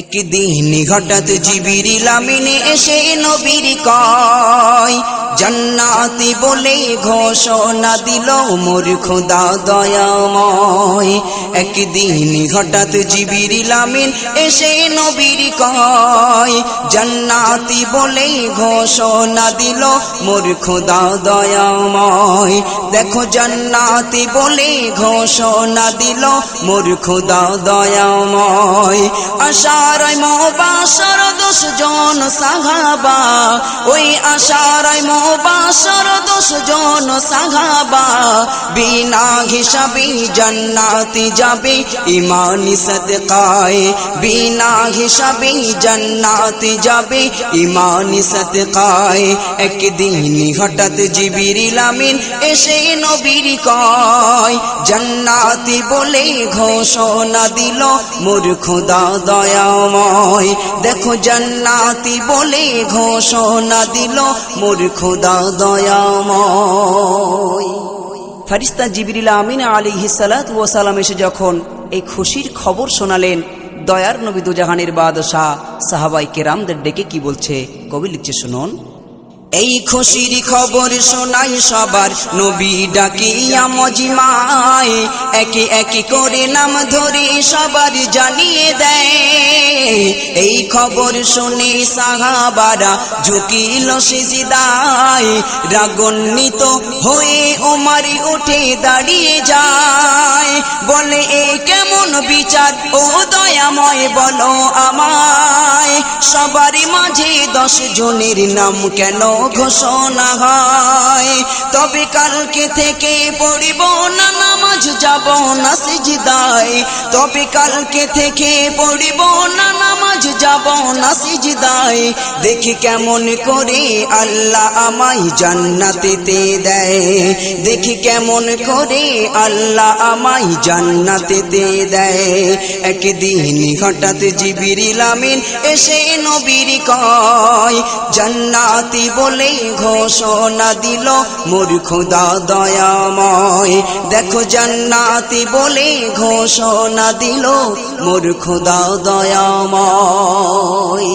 একদিন হঠাৎ জিবরিল আমিন এসে নবীর কয় জান্নাতি বলে ঘোষণা দিল মোর খোদা দয়াময়। একদিন হঠাৎ জিবরিল আমিন এসে নবীর কয় জান্নাতি বলে ঘোষণা দিল মোর খোদা দয়াময়। দেখো জান্নাতি বলে ঘোষণা দিল মোর খোদা দয়াময়। আশারায় মুবাশশার 10 জন সাহাবা, ওই আশারায় মুবাশশার 10 জন সাহাবা বিনা হিসাবে জান্নাতে যাবে ঈমানি সাদকায়। বিনা হিসাবে জান্নাতে যাবে ঈমানি সাদকায়। একদিন হঠাৎ জিবরিল আমিন এসে নবীর কয় জান্নাতি বলে ঘোষণা দিল মোর খোদা দয়াময়। দেখো জান্নাতি বলে ঘোষণা দিল মোর খোদা দয়াময়। ফেরেশতা জিবরিল আমিন আলাইহিস সালাতু ওয়াস সালাম এসে যখন এই খুশির খবর শোনালেন, দয়ার নবী দুজাহানের বাদশাহ সাহাবায়ে কেরামদের ডেকে কি বলছে কবি লিখছে শুনুন। এই খুশির খবর শোনাই সবার নবী ডাকিয়া মজমায়, একে একে করে নাম ধরে সবার জানিয়ে দেয়। এই খবর শুনে সাহাবারা ঝুঁকিল সিজদায়, রাগান্বিত হয়ে ওমর উঠে দাঁড়িয়ে যায়। বলে এ কেমন বিচার ও দয়াময় বলো আমায়, সবার মাঝে 10 জনের নাম কেন ঘোষণা হয়? তবে কালকে থেকে পড়িব না নামাজ, যাব না সিজদায়। তবে কালকে থেকে পড়িব না নামাজ, যাব না সিজদায়। দেখি কেমন করে আল্লাহ আমায় জান্নাতেতে দেয়। দেখি কেমন করে আল্লাহ আমায় জান্নাতেতে দেয়। একদিন হঠাৎ জিবরিল আমিন এসে নবীর কয় জান্নাতি বলে ঘোষণা দিল মোর খোদা দয়াময়। দেখো জান্নাতি বলে ঘোষণা দিল মোর খোদা দয়াময়।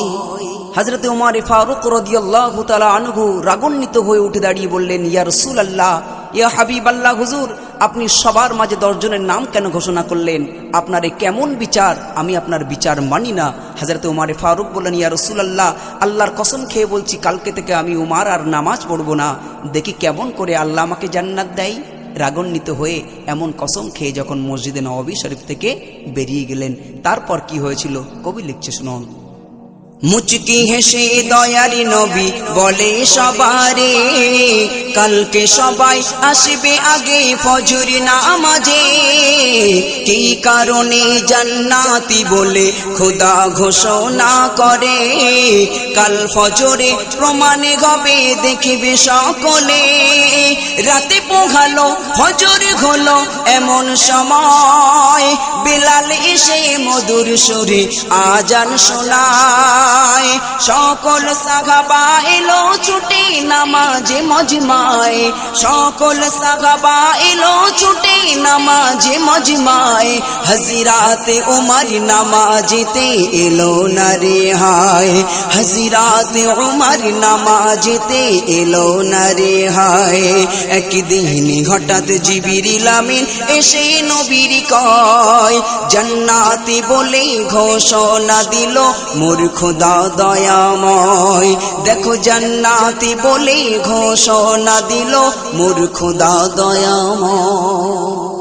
হযরত ওমর ফারুক রাদিয়াল্লাহু তাআলা আনহু রাগান্বিত হয়ে উঠে দাঁড়িয়ে বললেন, ইয়া রাসূলুল্লাহ, ইয়া হাবিবাল্লাহ, হুজুর আপনি সবার মাঝে 10 জনের নাম কেন ঘোষণা করলেন? আপনার এ কেমন বিচার? আমি আপনার বিচার মানি না। হযরত ওমর ফারুক বললেন, ইয়া রাসূলুল্লাহ, আল্লাহর কসম খেয়ে বলছি কালকে থেকে আমি ওমর আর নামাজ পড়ব না। দেখি কেমন করে আল্লাহ আমাকে জান্নাত দেয়। রাগান্বিত হয়ে এমন কসম খেয়ে যখন মসজিদে নববী শরীফ থেকে বেরিয়ে গেলেন, তারপর কি হয়েছিল কবি লিখছে শুনুন। মুচকি হেসে দয়ারি নবী বলে সবারে, কালকে সবাই আসবে আগে ফজর নামাজে। কি কারণে জান্নাতি বলে খোদা ঘোষণা করে, কাল ফজরে প্রমাণে হবে দেখবে সকলে। রাতে পোহালো ফজর হলো এমন সময়, বেলাল এসে মধুর সুরে আজান শোনায়। সকল সাহাবা এলো ছুটে নামাজে মজমায়। সকল সাহাবা এলো ছুটে নামাজে মজমায়। হযরতে ওমর নামাজেতে এলো না রে হায়। হযরতে ওমর নামাজেতে এলো না রে হায়। একদিন হঠাৎ জিবরিল আমিন এসে নবীর কয় জান্নাতি বলে ঘোষণা দিল মোর খোদা দয়াময়। দেখো জান্নাতি বলে ঘোষণা দিল মোর খোদা দয়াময়।